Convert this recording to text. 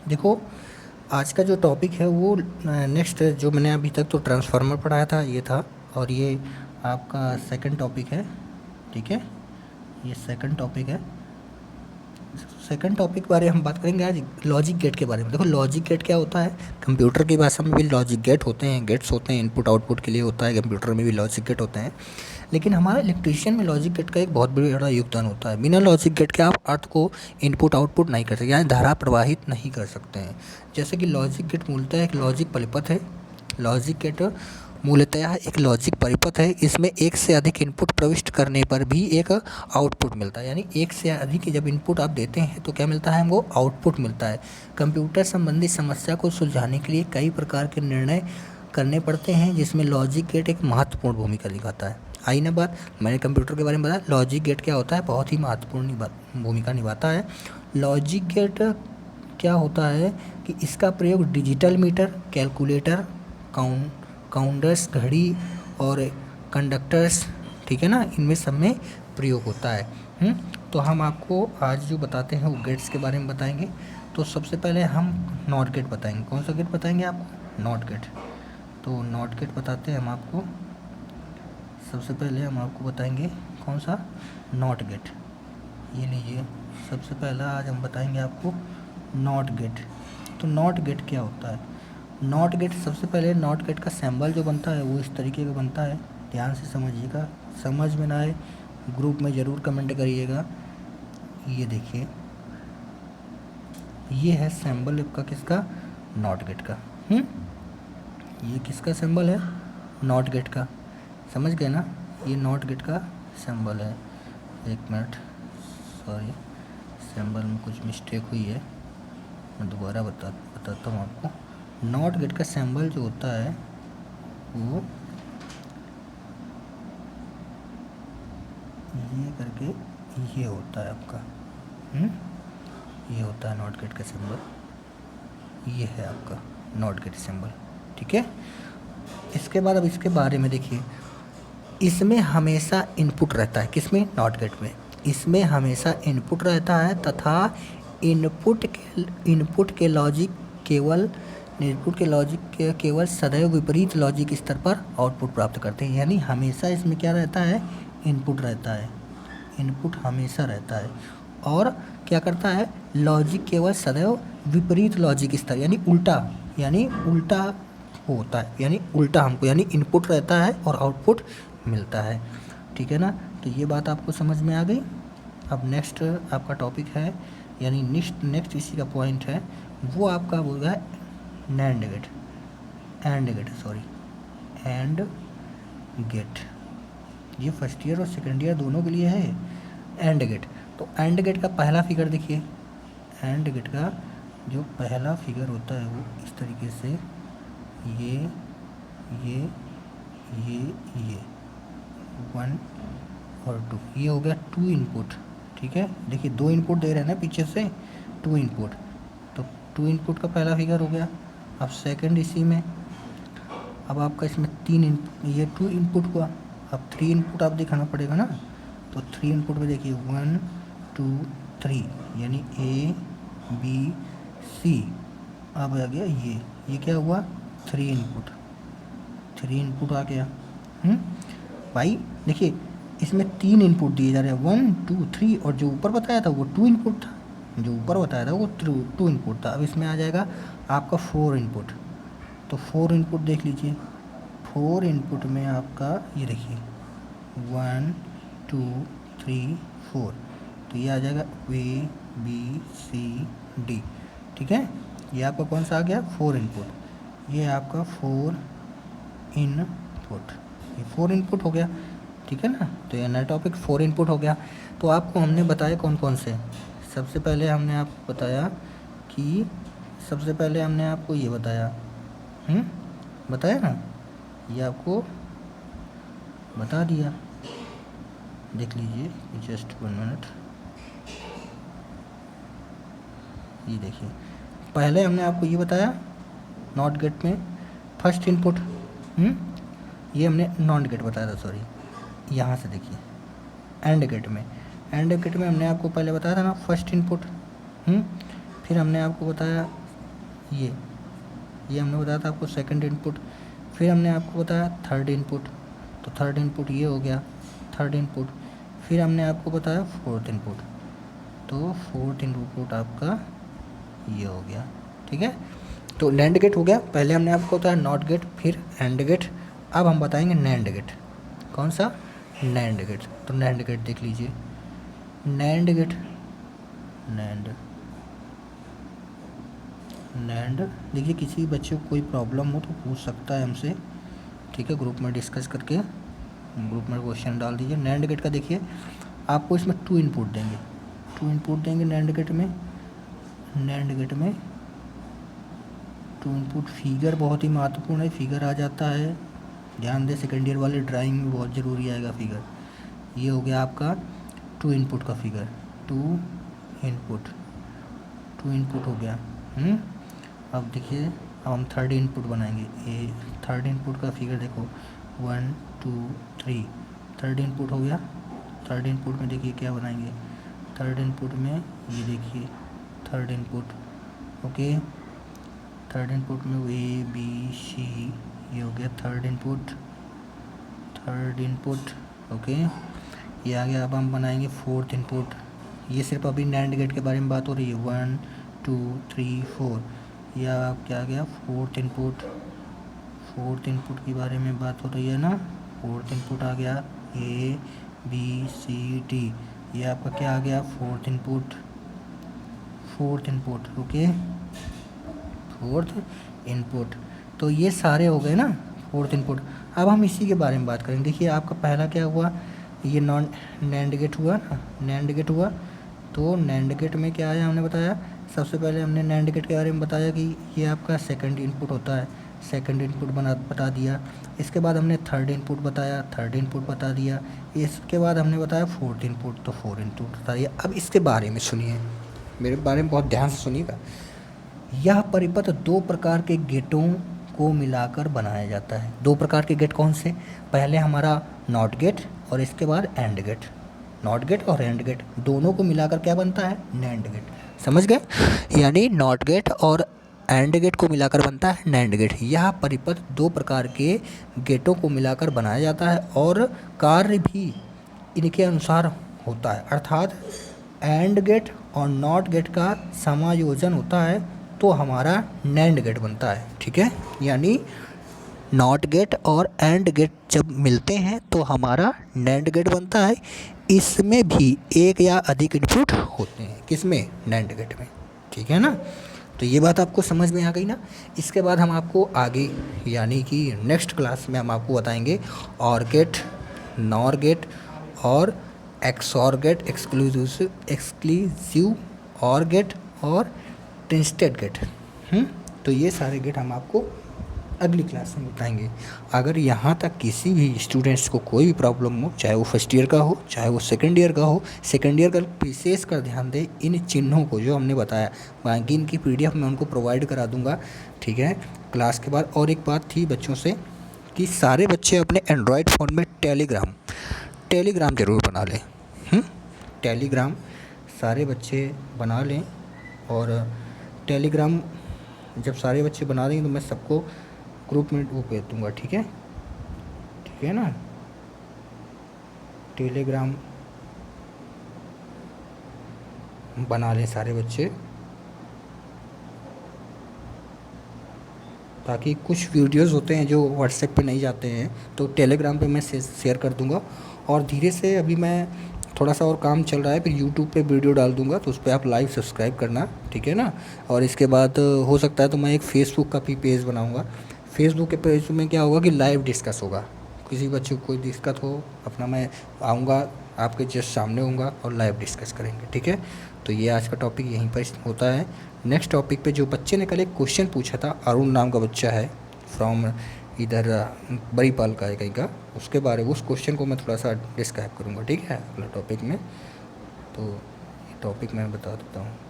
देखो, आज का जो टॉपिक है वो नेक्स्ट जो मैंने अभी तक तो ट्रांसफार्मर पढ़ाया था ये था, और ये आपका सेकंड टॉपिक है। ठीक है, ये सेकंड टॉपिक है। सेकंड टॉपिक के बारे में हम बात करेंगे आज लॉजिक गेट के बारे में। देखो, लॉजिक गेट क्या होता है, कंप्यूटर की भाषा में भी लॉजिक गेट होते हैं, गेट्स होते हैं, इनपुट आउटपुट के लिए होता है। कंप्यूटर में भी लॉजिक गेट होते हैं, लेकिन हमारे इलेक्ट्रीशियन में लॉजिक गेट का एक बहुत बड़ा योगदान होता है। बिना लॉजिक गेट के आप अर्थ को इनपुट आउटपुट नहीं कर सकते, यानी धारा प्रवाहित नहीं कर सकते हैं। जैसे कि लॉजिक गेट मूलतः एक लॉजिक परिपथ है। लॉजिक गेट मूलतः एक लॉजिक परिपथ है। इसमें एक से अधिक इनपुट प्रविष्ट करने पर भी एक आउटपुट मिलता है, यानी एक से अधिक जब इनपुट आप देते हैं तो क्या मिलता है हमको, आउटपुट मिलता है। कंप्यूटर संबंधी समस्या को सुलझाने के लिए कई प्रकार के निर्णय करने पड़ते हैं, जिसमें लॉजिक गेट एक महत्वपूर्ण भूमिका निभाता है। आई ना बात, मैंने कंप्यूटर के बारे में बताया, लॉजिक गेट क्या होता है, बहुत ही महत्वपूर्ण भूमिका निभाता है। लॉजिक गेट क्या होता है कि इसका प्रयोग डिजिटल मीटर, कैलकुलेटर, काउंटर्स, घड़ी और कंडक्टर्स, ठीक है ना, इनमें सब में प्रयोग होता है। तो हम आपको आज जो बताते हैं वो गेट्स के बारे में बताएंगे। तो सबसे पहले हम नॉट गेट बताएंगे। कौन सा गेट बताएंगे आपको, नॉट गेट। तो नॉट गेट बताते हैं हम आपको। सबसे पहले हम आपको बताएंगे कौन सा, नॉट गेट। ये लीजिए, सबसे पहला आज हम बताएंगे आपको नॉट गेट। तो नॉट गेट क्या होता है, नॉट गेट, सबसे पहले नॉट गेट का सिंबल जो बनता है वो इस तरीके का बनता है। ध्यान से समझिएगा, समझ में ना आए ग्रुप में ज़रूर कमेंट करिएगा। ये देखिए, ये है सिंबल आपका किसका, नॉट गेट का। ये किसका सिंबल है, नॉट गेट का। समझ गए ना, ये नॉट गेट का सिंबल है। एक मिनट, सॉरी, सिंबल में कुछ मिस्टेक हुई है, मैं दोबारा बताता हूँ आपको। नॉट गेट का सिंबल जो होता है वो ये करके ये होता है आपका। ये होता है नॉट गेट का सिंबल, ये है आपका नॉट गेट सिंबल। ठीक है, इसके बाद अब इसके बारे में देखिए, इसमें हमेशा इनपुट रहता है। किसमें, नॉट गेट में। इसमें हमेशा इनपुट रहता है तथा इनपुट के लॉजिक केवल सदैव विपरीत लॉजिक स्तर पर आउटपुट प्राप्त करते हैं। यानी हमेशा इसमें क्या रहता है, इनपुट रहता है। इनपुट हमेशा रहता है और क्या करता है, लॉजिक केवल सदैव विपरीत लॉजिक स्तर, यानी उल्टा होता है, यानी उल्टा हमको, यानी इनपुट रहता है और आउटपुट मिलता है। ठीक है ना, तो ये बात आपको समझ में आ गई। अब नेक्स्ट आपका टॉपिक है, यानी नेक्स्ट इसी का पॉइंट है, वो आपका होगा एंड गेट। ये फर्स्ट ईयर और सेकेंड ईयर दोनों के लिए है, एंड गेट। तो एंड गेट का पहला फिगर देखिए, एंड गेट का जो पहला फिगर होता है वो इस तरीके से, ये 1 और 2, ये हो गया 2 इनपुट। ठीक है, देखिए 2 इनपुट दे रहे हैं ना पीछे से, 2 इनपुट, तो 2 इनपुट का पहला फिगर हो गया। अब सेकंड इसी में, अब आपका इसमें 3 ये 2 इनपुट हुआ, अब 3 इनपुट आप दिखाना पड़ेगा ना। तो 3 इनपुट में देखिए 1 2 3, यानी A B C। अब आ गया ये क्या हुआ, 3 इनपुट आ गया। भाई देखिए, इसमें 3 इनपुट दिए जा रहे हैं, 1 2 3, और जो ऊपर बताया था वो 2 इनपुट था, टू इनपुट था। अब इसमें आ जाएगा आपका 4 इनपुट। तो 4 इनपुट देख लीजिए, 4 इनपुट में आपका ये देखिए 1 2 3 4, तो ये आ जाएगा A B C D। ठीक है, ये आपका कौन सा आ गया, 4 इनपुट। ये आपका 4 इनपुट, ये 4 इनपुट हो गया। ठीक है ना, तो ये नया टॉपिक 4 इनपुट हो गया। तो आपको हमने बताया कौन कौन से, सबसे पहले हमने आपको बताया कि सबसे पहले हमने आपको ये बताया ना, ये आपको बता दिया, देख लीजिए, जस्ट 1 मिनट। ये देखिए, पहले हमने आपको ये बताया नॉट गेट में फर्स्ट इनपुट, ये हमने नॉट गेट बताया था, सॉरी। यहाँ से देखिए एंड गेट में हमने आपको पहले बताया था ना फर्स्ट इनपुट, फिर हमने आपको बताया ये हमने बताया था आपको सेकंड इनपुट। फिर हमने आपको बताया थर्ड इनपुट, तो थर्ड इनपुट ये हो गया थर्ड इनपुट। फिर हमने आपको बताया फोर्थ इनपुट, तो फोर्थ इनपुट आपका ये हो गया। ठीक है, तो नैंड गेट हो गया। पहले हमने आपको बताया नॉट गेट, फिर एंड गेट। अब हम बताएंगे नैंड गेट। कौन सा? NAND gate. तो नैंड गेट देख लीजिए, नैंड गेट, नैंड देखिए, किसी बच्चे को कोई प्रॉब्लम हो तो पूछ सकता है हमसे, ठीक है, ग्रुप में डिस्कस करके ग्रुप में क्वेश्चन डाल दीजिए। नैंड गेट का देखिए, आपको इसमें टू इनपुट देंगे नैंड गेट में। टू इनपुट, फिगर बहुत ही महत्वपूर्ण है, फिगर आ जाता है, ध्यान दें, सेकेंड ईयर वाले ड्राइंग में बहुत ज़रूरी आएगा फिगर। ये हो गया आपका टू इनपुट का फिगर, टू इनपुट हो गया। अब देखिए, अब हम थर्ड इनपुट बनाएंगे। ये थर्ड इनपुट का फिगर देखो, 1 2 3, थर्ड इनपुट हो गया। थर्ड इनपुट में देखिए क्या बनाएंगे, थर्ड इनपुट में ये देखिए third input, okay, third input में ए बी सी, ये हो गया थर्ड इनपुट, ओके, ये आ गया। अब हम बनाएंगे फोर्थ इनपुट। ये सिर्फ अभी नैंड गेट के बारे में बात हो रही है, 1 2 3 4। यह आप क्या आ गया, फोर्थ इनपुट के बारे में बात हो रही है ना। फोर्थ इनपुट आ गया, ए बी सी डी, ये आपका क्या आ गया, fourth input, okay, fourth input. तो ये सारे हो गए ना फोर्थ इनपुट। अब हम इसी के बारे में बात करेंगे। देखिए, आपका पहला क्या हुआ, ये नैंड गेट हुआ ना, नैंड गेट हुआ। तो नैंड गेट में क्या आया, हमने बताया, सबसे पहले हमने नैंड गेट के बारे में बताया कि ये आपका सेकंड इनपुट होता है, सेकंड इनपुट बता दिया। इसके बाद हमने थर्ड इनपुट बताया, थर्ड इनपुट बता दिया। इसके बाद हमने बताया फोर्थ इनपुट, तो फोर्थ इनपुट बता दिया। अब इसके बारे में सुनिए, मेरे बारे में बहुत ध्यान से सुनिएगा। यह परिपथ दो प्रकार के गेटों को मिलाकर बनाया जाता है। दो प्रकार के गेट कौन से? पहले हमारा नॉट गेट और इसके बाद एंड गेट। नॉट गेट और एंड गेट दोनों को मिलाकर क्या बनता है, नैंड गेट। समझ गए? यानी नॉट गेट और एंड गेट को मिलाकर बनता है नैंड गेट। यह परिपथ दो प्रकार के गेटों को मिलाकर बनाया जाता है और कार्य भी इनके अनुसार होता है। अर्थात एंड गेट और नॉट गेट का समायोजन होता है तो हमारा नैंड गेट बनता है। ठीक है, यानी नॉट गेट और एंड गेट जब मिलते हैं तो हमारा नैंड गेट बनता है। इसमें भी एक या अधिक इनपुट होते हैं, किसमें, नैंड गेट में। ठीक है ना, तो ये बात आपको समझ में आ गई ना। इसके बाद हम आपको आगे यानी कि नेक्स्ट क्लास में हम आपको बताएंगे और गेट, नॉर गेट और एक्सॉर गेट, एक्सक्लूसिव और गेट और ट्विस्टेड गेट। तो ये सारे गेट हम आपको अगली क्लास में बताएंगे। अगर यहाँ तक किसी भी स्टूडेंट्स को कोई भी प्रॉब्लम हो, चाहे वो फर्स्ट ईयर का हो चाहे वो सेकंड ईयर का हो, सेकंड ईयर का विशेष कर ध्यान दें इन चिन्हों को जो हमने बताया, बाकी इनकी PDF मैं उनको प्रोवाइड करा दूंगा। ठीक है, क्लास के बाद। और एक बात थी बच्चों से कि सारे बच्चे अपने एंड्रॉयड फ़ोन में टेलीग्राम ज़रूर बना लें। टेलीग्राम सारे बच्चे बना लें, और टेलीग्राम जब सारे बच्चे बना देंगे तो मैं सबको ग्रुप में वो भेज दूँगा। ठीक है ना, टेलीग्राम बना लें सारे बच्चे, ताकि कुछ वीडियोस होते हैं जो व्हाट्सएप पे नहीं जाते हैं तो टेलीग्राम पे मैं शेयर कर दूँगा। और धीरे से अभी मैं थोड़ा सा और काम चल रहा है, फिर यूट्यूब पे वीडियो डाल दूँगा, तो उस पर आप लाइव सब्सक्राइब करना। ठीक है ना, और इसके बाद हो सकता है तो मैं एक फ़ेसबुक का भी पेज बनाऊँगा। फेसबुक के पेज में क्या होगा कि लाइव डिस्कस होगा, किसी बच्चे को कोई दिक्कत हो अपना, मैं आऊँगा आपके जस्ट सामने होऊंगा और लाइव डिस्कस करेंगे। ठीक है, तो ये आज का टॉपिक यहीं पर होता है। नेक्स्ट टॉपिक पे जो बच्चे ने कल एक क्वेश्चन पूछा था, अरुण नाम का बच्चा है, फ्रॉम इधर बरीपाल का है कहीं का, उसके बारे में उस क्वेश्चन को मैं थोड़ा सा डिस्क्राइब करूँगा। ठीक है, अगला टॉपिक में, तो ये टॉपिक मैं बता देता हूँ।